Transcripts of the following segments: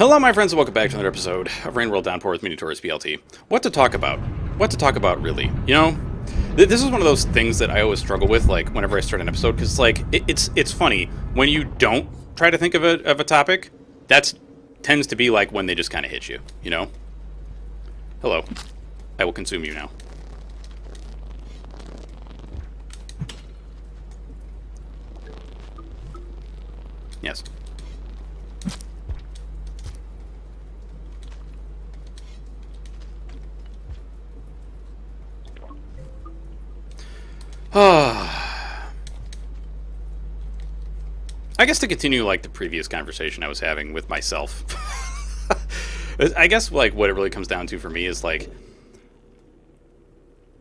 Hello, my friends, and welcome back to another episode of Rain World Downpour with me, Notorious BLT. What to talk about? What to talk about, really? You know, this is one of those things that I always struggle with, like, whenever I start an episode, because, like, it's funny. When you don't try to think of a topic, that tends to be, like, when they just kind of hit you, you know? Hello. I will consume you now. Yes. I guess to continue, like, the previous conversation I was having with myself. I guess, like, what it really comes down to for me is, like,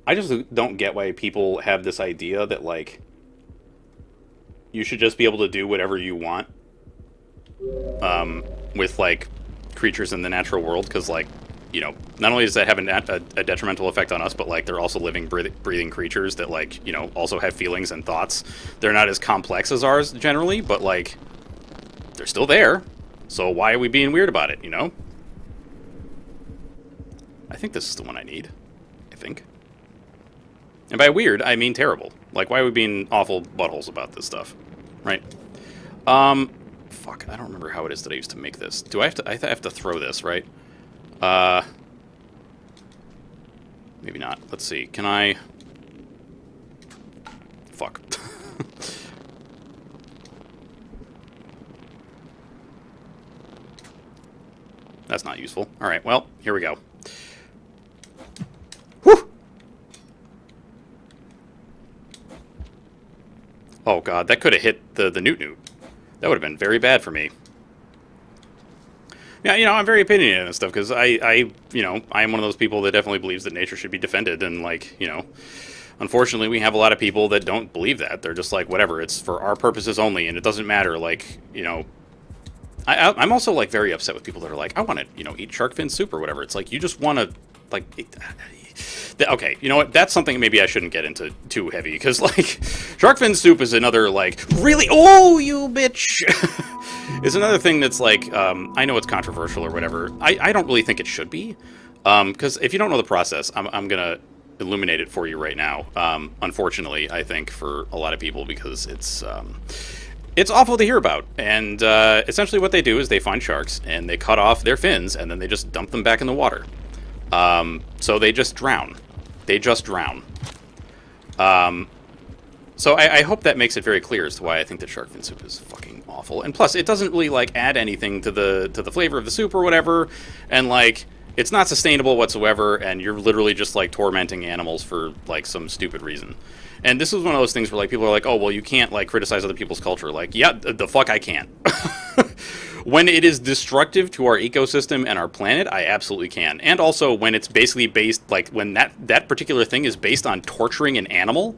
I just don't get why people have this idea that, like, you should just be able to do whatever you want with, like, creatures in the natural world, because, like, you know, not only does that have a detrimental effect on us, but, like, they're also living, breathing creatures that, like, you know, also have feelings and thoughts. They're not as complex as ours, generally, but, like, they're still there. So why are we being weird about it, you know? I think this is the one I need. I think. And by weird, I mean terrible. Like, why are we being awful buttholes about this stuff? Right? Fuck, I don't remember how it is that I used to make this. Do I have to, I have to throw this, right? Maybe not. Let's see. Can I... Fuck. That's not useful. Alright, well, here we go. Whew! Oh god, that could have hit the newt-newt. That would have been very bad for me. Yeah, you know, I'm very opinionated and stuff, because you know, I am one of those people that definitely believes that nature should be defended, and, like, you know, unfortunately, we have a lot of people that don't believe that. They're just like, whatever, it's for our purposes only, and it doesn't matter, like, you know. I'm also, like, very upset with people that are like, I want to, you know, eat shark fin soup or whatever. It's like, you just want to, like... Okay, you know what? That's something maybe I shouldn't get into too heavy, because, like, shark fin soup is another, like, really... Oh, you bitch! Is another thing that's, like, I know it's controversial or whatever. I don't really think it should be, because if you don't know the process, I'm going to illuminate it for you right now, unfortunately, I think, for a lot of people, because it's awful to hear about. And essentially what they do is they find sharks, and they cut off their fins, and then they just dump them back in the water. So they just drown. They just drown. So I hope that makes it very clear as to why I think that shark fin soup is fucking awful. And plus, it doesn't really, like, add anything to the flavor of the soup or whatever. And, like, it's not sustainable whatsoever, and you're literally just, like, tormenting animals for, like, some stupid reason. And this is one of those things where, like, people are like, oh, well, you can't, like, criticize other people's culture. Like, yeah, the fuck I can't. When it is destructive to our ecosystem and our planet, I absolutely can. And also when it's basically based, like, when that particular thing is based on torturing an animal,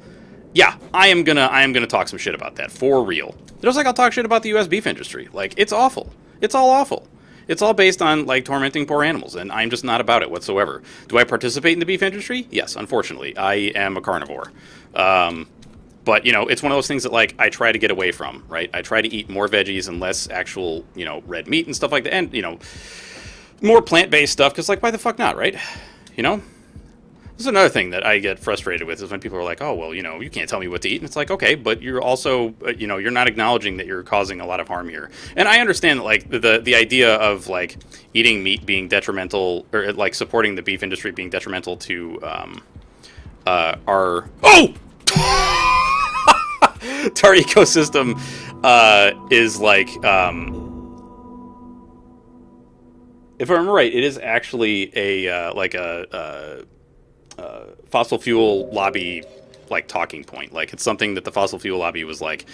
yeah, I am gonna talk some shit about that, for real. Just like I'll talk shit about the U.S. beef industry. Like, it's awful. It's all awful. It's all based on, like, tormenting poor animals, and I'm just not about it whatsoever. Do I participate in the beef industry? Yes, unfortunately. I am a carnivore. But, you know, it's one of those things that, like, I try to get away from, right? I try to eat more veggies and less actual, you know, red meat and stuff like that. And, you know, more plant-based stuff, because, like, why the fuck not, right? You know? This is another thing that I get frustrated with, is when people are like, oh, well, you know, you can't tell me what to eat. And it's like, okay, but you're also, you know, you're not acknowledging that you're causing a lot of harm here. And I understand that, like, the idea of, like, eating meat being detrimental, or, like, supporting the beef industry being detrimental to our... Oh! To our ecosystem is, like, if I remember right, it is actually a like a fossil fuel lobby, like, talking point. Like, it's something that the fossil fuel lobby was like,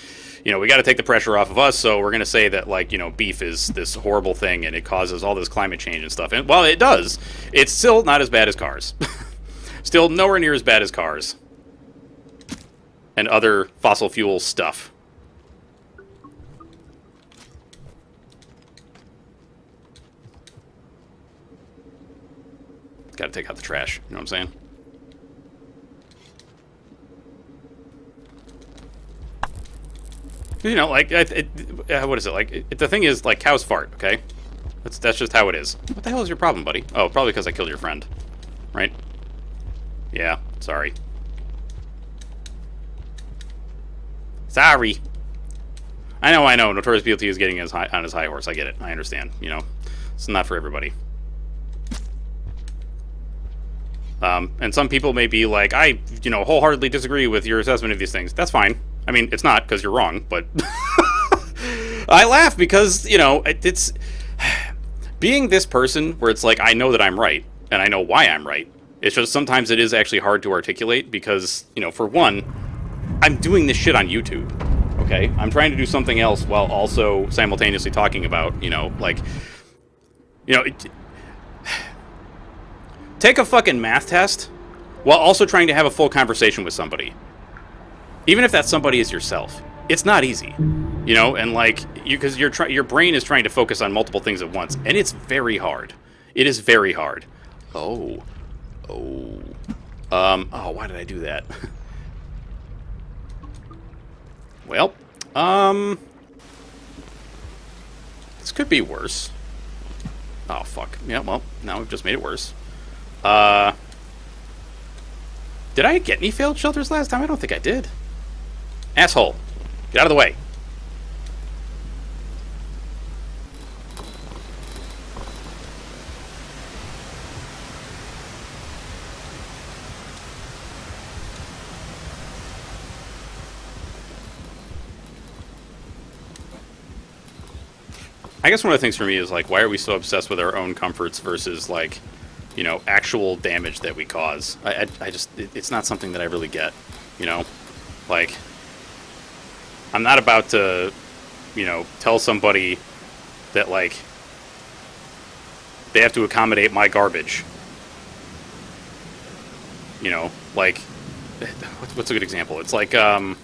you know, we got to take the pressure off of us, so we're going to say that, like, you know, beef is this horrible thing and it causes all this climate change and stuff. And while it does, it's still not as bad as cars. Still nowhere near as bad as cars and other fossil fuel stuff. Gotta take out the trash, you know what I'm saying? You know, like, what is it? Like, the thing is, like, cows fart, okay? That's just how it is. What the hell is your problem, buddy? Oh, probably because I killed your friend. Right? Yeah, sorry. Sorry. I know. Notorious BLT is getting on his high horse. I get it. I understand. You know, it's not for everybody. And some people may be like, I, wholeheartedly disagree with your assessment of these things. That's fine. I mean, it's not, because you're wrong, but I laugh because, it's being this person where it's like, I know that I'm right, and I know why I'm right. It's just sometimes it is actually hard to articulate because, for one, I'm doing this shit on YouTube, okay? I'm trying to do something else while also simultaneously talking about, take a fucking math test while also trying to have a full conversation with somebody. Even if that somebody is yourself. It's not easy. And because your brain is trying to focus on multiple things at once, and it's very hard. It is very hard. Oh, why did I do that? Well, this could be worse. Oh, fuck. Yeah, well, now we've just made it worse. Did I get any failed shelters last time? I don't think I did. Asshole. Get out of the way. I guess one of the things for me is, why are we so obsessed with our own comforts versus, actual damage that we cause? I just, it's not something that I really get, I'm not about to, tell somebody that, they have to accommodate my garbage. What's a good example? It's like, God,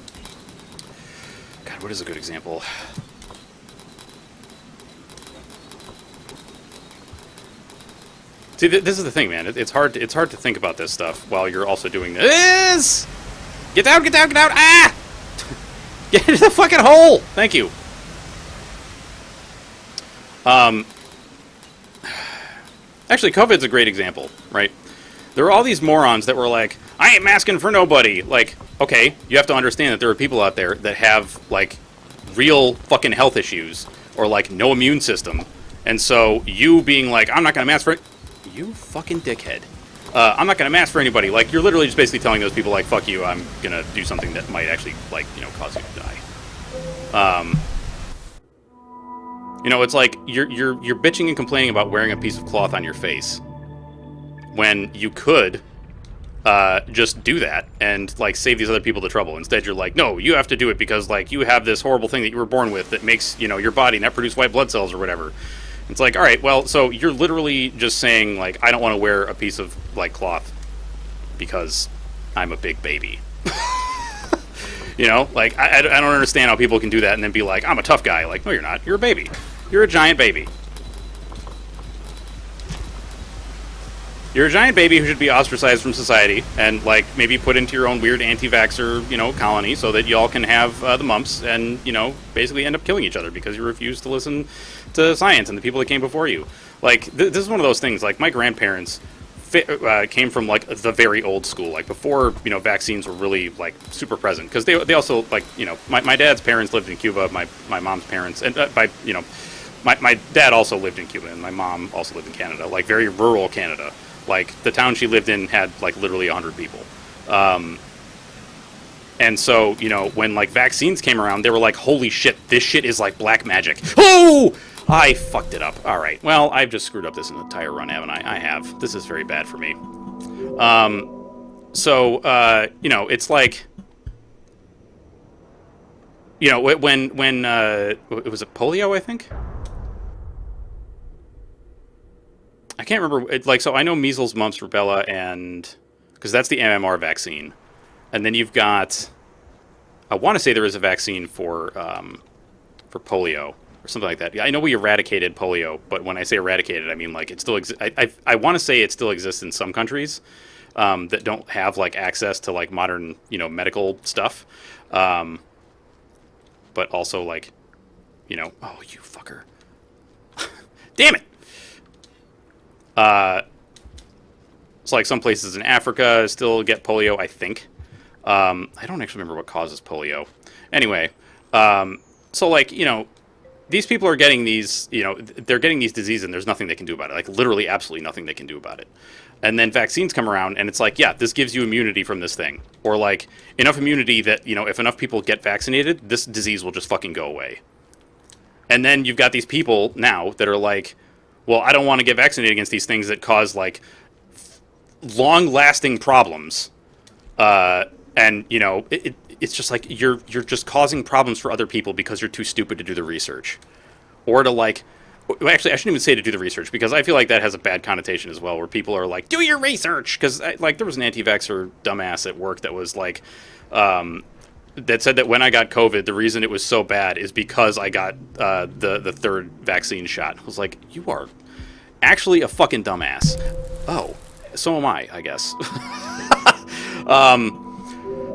what is a good example? See, this is the thing, man. It's hard to think about this stuff while you're also doing this. Get down! Ah! Get into the fucking hole! Thank you. Actually, COVID's a great example, right? There were all these morons that were like, I ain't masking for nobody. Okay, you have to understand that there are people out there that have, real fucking health issues or, no immune system. And so you being like, I'm not going to mask for... You fucking dickhead. I'm not going to mask for anybody. You're literally just basically telling those people, fuck you, I'm going to do something that might actually, cause you to die. It's like you're bitching and complaining about wearing a piece of cloth on your face when you could just do that and, save these other people the trouble. Instead, you're like, no, you have to do it because, you have this horrible thing that you were born with that makes, your body not produce white blood cells or whatever. It's like, all right, well, so you're literally just saying, I don't want to wear a piece of, cloth because I'm a big baby. I don't understand how people can do that and then be like, I'm a tough guy. No, you're not. You're a baby. You're a giant baby. You're a giant baby who should be ostracized from society and, maybe put into your own weird anti-vaxxer, colony so that y'all can have the mumps and, basically end up killing each other because you refuse to listen to science and the people that came before you. This is one of those things. My grandparents came from, the very old school, before, vaccines were really, super present. Because they also, my dad's parents lived in Cuba, my mom's parents, and, my dad also lived in Cuba, and my mom also lived in Canada, very rural Canada. The town she lived in had, literally 100 people. And so, when, vaccines came around, they were like, holy shit, this shit is like black magic. Oh! I fucked it up. All right. Well, I've just screwed up this entire run, haven't I? I have. This is very bad for me. It's like... when it was polio, I think? I can't remember. So I know measles, mumps, rubella, and... Because that's the MMR vaccine. And then you've got... I want to say there is a vaccine for polio. Or something like that. Yeah, I know we eradicated polio, but when I say eradicated, I mean it still exists. I want to say it still exists in some countries that don't have access to modern medical stuff, but also oh, you fucker. Damn it. It's like some places in Africa still get polio, I think. I don't actually remember what causes polio. Anyway, so like, these people are getting these, they're getting these diseases and there's nothing they can do about it. Like literally absolutely nothing they can do about it. And then vaccines come around and it's like, yeah, this gives you immunity from this thing. Or like enough immunity that, if enough people get vaccinated, this disease will just fucking go away. And then you've got these people now that are like, well, I don't want to get vaccinated against these things that cause like long-lasting problems. And, it's just like you're just causing problems for other people because you're too stupid to do the research. Or to like, well, actually, I shouldn't even say to do the research because I feel like that has a bad connotation as well, where people are like, do your research. Because like there was an anti-vaxxer dumbass at work that was like, that said that when I got COVID, the reason it was so bad is because I got the third vaccine shot. I was like, you are actually a fucking dumbass. Oh, so am I guess.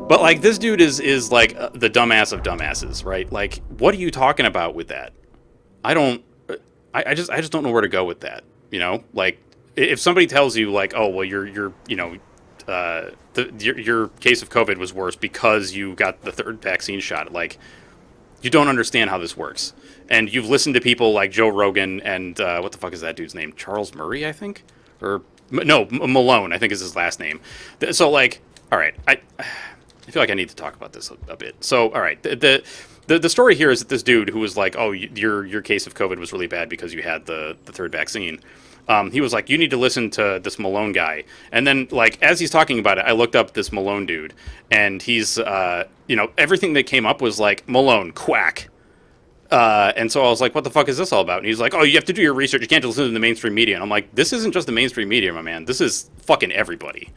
But like this dude is like the dumbass of dumbasses, right? Like, what are you talking about with that? I just don't know where to go with that. Like if somebody tells you like, oh well, your case of COVID was worse because you got the third vaccine shot. Like, you don't understand how this works. And you've listened to people like Joe Rogan and what the fuck is that dude's name? Charles Murray, I think, or no, Malone, I think is his last name. So like, all right, I feel like I need to talk about this a bit. So all right, the story here is that this dude who was like, oh, your case of COVID was really bad because you had the third vaccine. He was like, you need to listen to this Malone guy. And then, like, as he's talking about it, I looked up this Malone dude. And he's, everything that came up was like, Malone, quack. And so I was like, what the fuck is this all about? And he's like, oh, you have to do your research. You can't just listen to the mainstream media. And I'm like, this isn't just the mainstream media, my man. This is fucking everybody.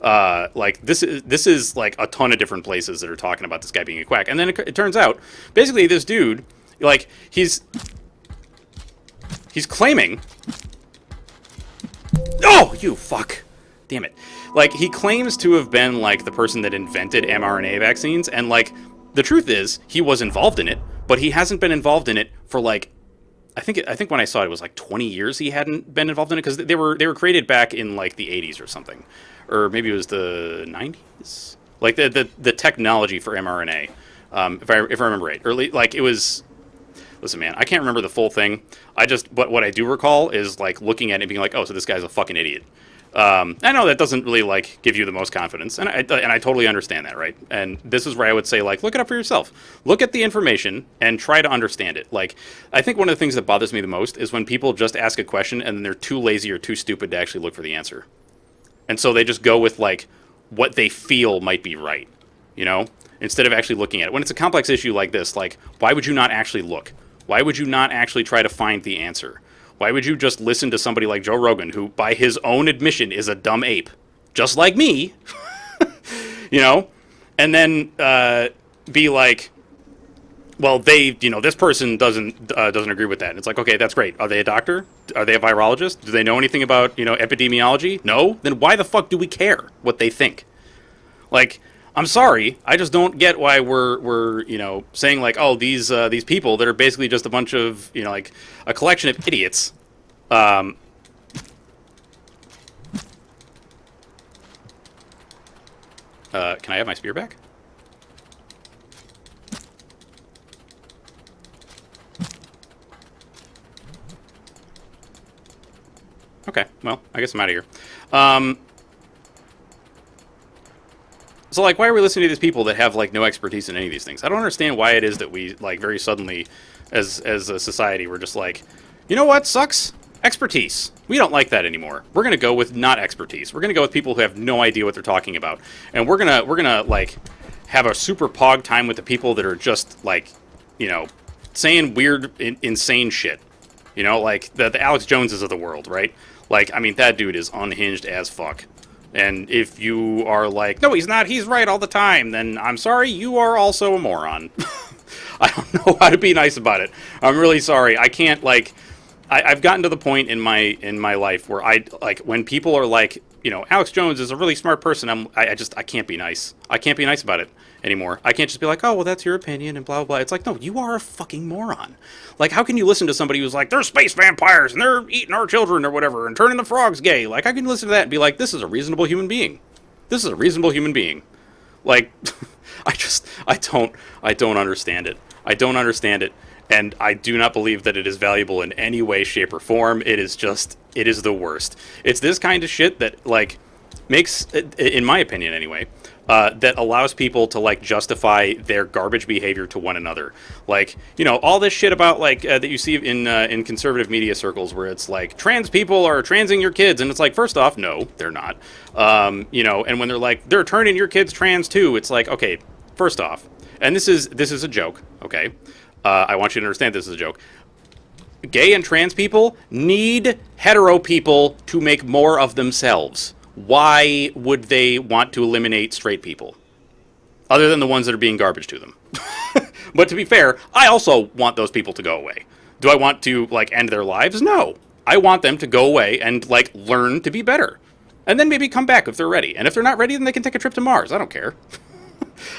Like, this is like a ton of different places that are talking about this guy being a quack. And then it turns out, basically, this dude, like, he's claiming... Oh, you fuck. Damn it. Like, he claims to have been, like, the person that invented mRNA vaccines, and, like, the truth is, he was involved in it, but he hasn't been involved in it for, like, I think when I saw it, it was, like, 20 years he hadn't been involved in it, because they were created back in, like, the 80s or something. Or maybe it was the 90s? Like, the technology for mRNA, if I remember right. Or, like, it was... Listen, man, I can't remember the full thing. But what I do recall is like looking at it and being like, oh, so this guy's a fucking idiot. I know that doesn't really like give you the most confidence, and I totally understand that, right? And this is where I would say, like, look it up for yourself. Look at the information and try to understand it. Like, I think one of the things that bothers me the most is when people just ask a question and then they're too lazy or too stupid to actually look for the answer, and so they just go with like what they feel might be right, instead of actually looking at it. When it's a complex issue like this, like, why would you not actually look? Why would you not actually try to find the answer? Why would you just listen to somebody like Joe Rogan, who, by his own admission, is a dumb ape, just like me, and then be like, well, this person doesn't agree with that. And it's like, okay, that's great. Are they a doctor? Are they a virologist? Do they know anything about, epidemiology? No? Then why the fuck do we care what they think? Like, I'm sorry, I just don't get why we're saying like, oh, these people that are basically just a bunch of like a collection of idiots. Can I have my spear back? Okay, well, I guess I'm out of here. So, like, why are we listening to these people that have, like, no expertise in any of these things? I don't understand why it is that we, like, very suddenly, as a society, we're just like, you know what sucks? Expertise. We don't like that anymore. We're going to go with not expertise. We're going to go with people who have no idea what they're talking about. And we're gonna like, have a super pog time with the people that are just, like, saying weird, insane shit. Like, the Alex Joneses of the world, right? Like, I mean, that dude is unhinged as fuck. And if you are like, no, he's not, he's right all the time, then I'm sorry, you are also a moron. I don't know how to be nice about it. I'm really sorry. I can't, like, I've gotten to the point in my life where I, like, when people are like, Alex Jones is a really smart person. I can't be nice. I can't be nice about it anymore. I can't just be like, oh, well, that's your opinion and blah, blah, blah. It's like, no, you are a fucking moron. Like, how can you listen to somebody who's like, they're space vampires and they're eating our children or whatever and turning the frogs gay? Like, how can you listen to that and be like, this is a reasonable human being? This is a reasonable human being. Like, I don't understand it. I don't understand it. And I do not believe that it is valuable in any way, shape, or form. It is the worst. It's this kind of shit that, like, makes, in my opinion anyway, that allows people to, like, justify their garbage behavior to one another. Like, all this shit about, like, that you see in conservative media circles where it's like, trans people are transing your kids. And it's like, first off, no, they're not. And when they're like, they're turning your kids trans too, it's like, okay, first off, and this is a joke, okay? I want you to understand this is a joke. Gay and trans people need hetero people to make more of themselves. Why would they want to eliminate straight people? Other than the ones that are being garbage to them. But to be fair, I also want those people to go away. Do I want to, like, end their lives? No. I want them to go away and, like, learn to be better. And then maybe come back if they're ready. And if they're not ready, then they can take a trip to Mars. I don't care.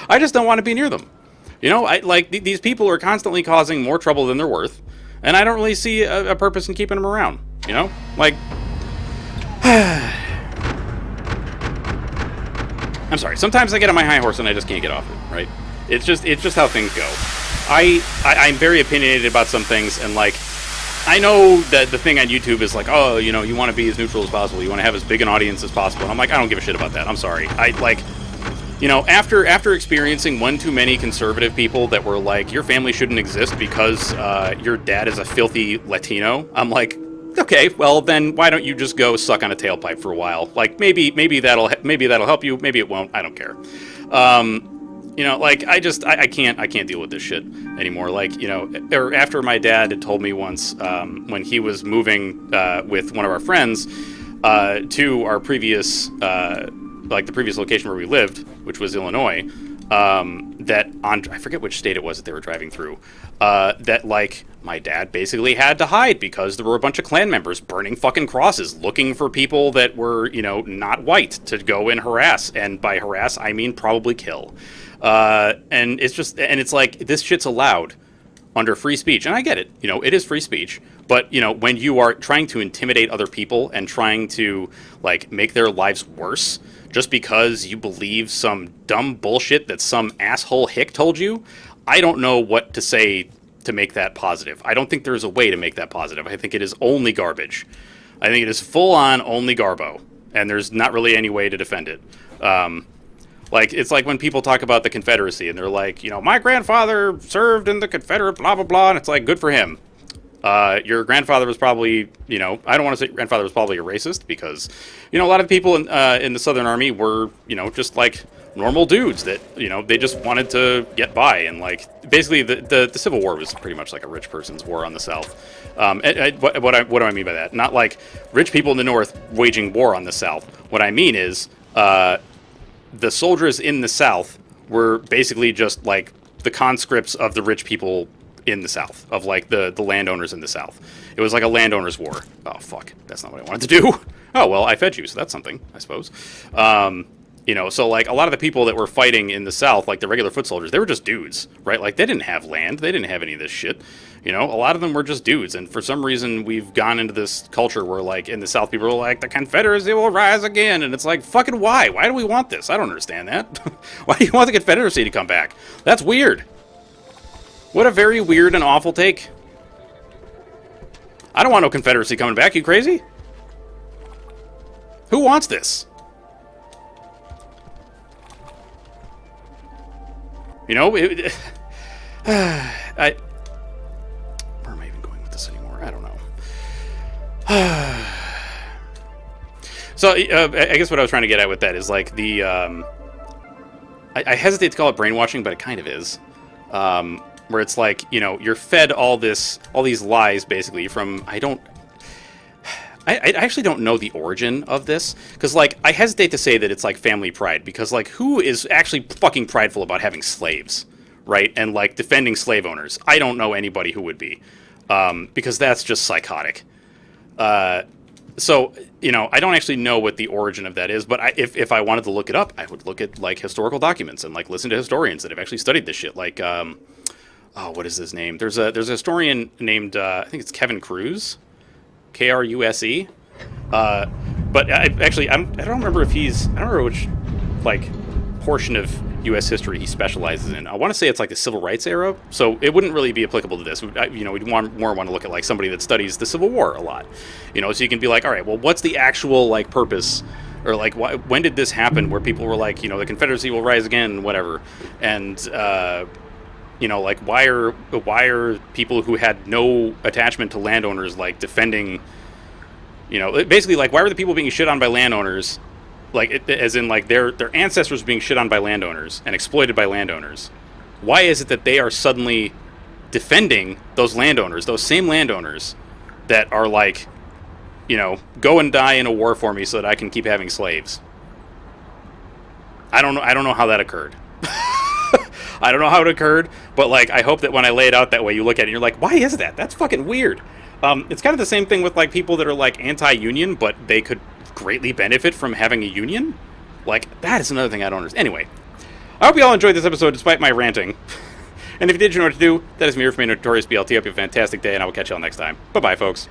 I just don't want to be near them. These people are constantly causing more trouble than they're worth, and I don't really see a purpose in keeping them around. Like, I'm sorry. Sometimes I get on my high horse and I just can't get off it. Right? It's just how things go. I'm very opinionated about some things, and like, I know that the thing on YouTube is like, oh, you want to be as neutral as possible. You want to have as big an audience as possible. And I'm like, I don't give a shit about that. I'm sorry. After experiencing one too many conservative people that were like, your family shouldn't exist because your dad is a filthy Latino, I'm like, okay, well then why don't you just go suck on a tailpipe for a while? Like maybe that'll help you, maybe it won't. I don't care. I can't deal with this shit anymore. Like, or after my dad had told me once when he was moving with one of our friends to our previous. The previous location where we lived, which was Illinois, I forget which state it was that they were driving through, that, like, my dad basically had to hide because there were a bunch of Klan members burning fucking crosses, looking for people that were, not white to go and harass. And by harass, I mean probably kill. And it's like, this shit's allowed under free speech. And I get it, it is free speech. But, when you are trying to intimidate other people and trying to, like, make their lives worse just because you believe some dumb bullshit that some asshole hick told you, I don't know what to say to make that positive. I don't think there's a way to make that positive. I think it is only garbage. I think it is full-on only garbo, and there's not really any way to defend it. It's like when people talk about the Confederacy, and they're like, my grandfather served in the Confederate blah, blah, blah, and it's like, good for him. Your grandfather was probably, I don't want to say grandfather was probably a racist because, a lot of people in the Southern Army were, just like normal dudes that, they just wanted to get by. And like, basically the Civil War was pretty much like a rich person's war on the South. What do I mean by that? Not like rich people in the North waging war on the South. What I mean is, the soldiers in the South were basically just like the conscripts of the rich people in the South, of like the landowners in the South. It was like a landowners' war. Oh, fuck. That's not what I wanted to do. Oh, well, I fed you, so that's something, I suppose. So like a lot of the people that were fighting in the South, like the regular foot soldiers, they were just dudes, right? Like they didn't have land. They didn't have any of this shit. A lot of them were just dudes. And for some reason, we've gone into this culture where like in the South, people are like, the Confederacy will rise again. And it's like, fucking why? Why do we want this? I don't understand that. Why do you want the Confederacy to come back? That's weird. What a very weird and awful take. I don't want no Confederacy coming back. You crazy? Who wants this? Where am I even going with this anymore? I don't know. So, I guess what I was trying to get at with that is like the, I hesitate to call it brainwashing, but it kind of is. Where it's like, you're fed all these lies basically from, I actually don't know the origin of this, because like I hesitate to say that it's like family pride, because like who is actually fucking prideful about having slaves, right? And like defending slave owners. I don't know anybody who would be, because that's just psychotic. So, I don't actually know what the origin of that is, but if I wanted to look it up, I would look at like historical documents and like listen to historians that have actually studied this shit. Like, what is his name? There's a historian named I think it's Kevin Kruse, Kruse. But I don't remember if I don't remember which like portion of U.S. history he specializes in. I want to say it's like the civil rights era, so it wouldn't really be applicable to this. We'd more want to look at like somebody that studies the Civil War a lot, so you can be like, all right, well, what's the actual like purpose, or like when did this happen, where people were like, the Confederacy will rise again, whatever, and like why are people who had no attachment to landowners like defending, basically like why were the people being shit on by landowners? Like, as in, like, their ancestors being shit on by landowners and exploited by landowners. Why is it that they are suddenly defending those landowners, those same landowners that are like, go and die in a war for me so that I can keep having slaves? I don't know how that occurred. I don't know how it occurred, but like, I hope that when I lay it out that way, you look at it and you're like, why is that? That's fucking weird. It's kind of the same thing with like people that are like anti-union, but they could greatly benefit from having a union. Like, that is another thing I don't understand. Anyway, I hope you all enjoyed this episode despite my ranting. And if you did, you know what to do. That is me from a Notorious BLT. Hope you have a fantastic day, and I will catch you all next time. Bye-bye, folks.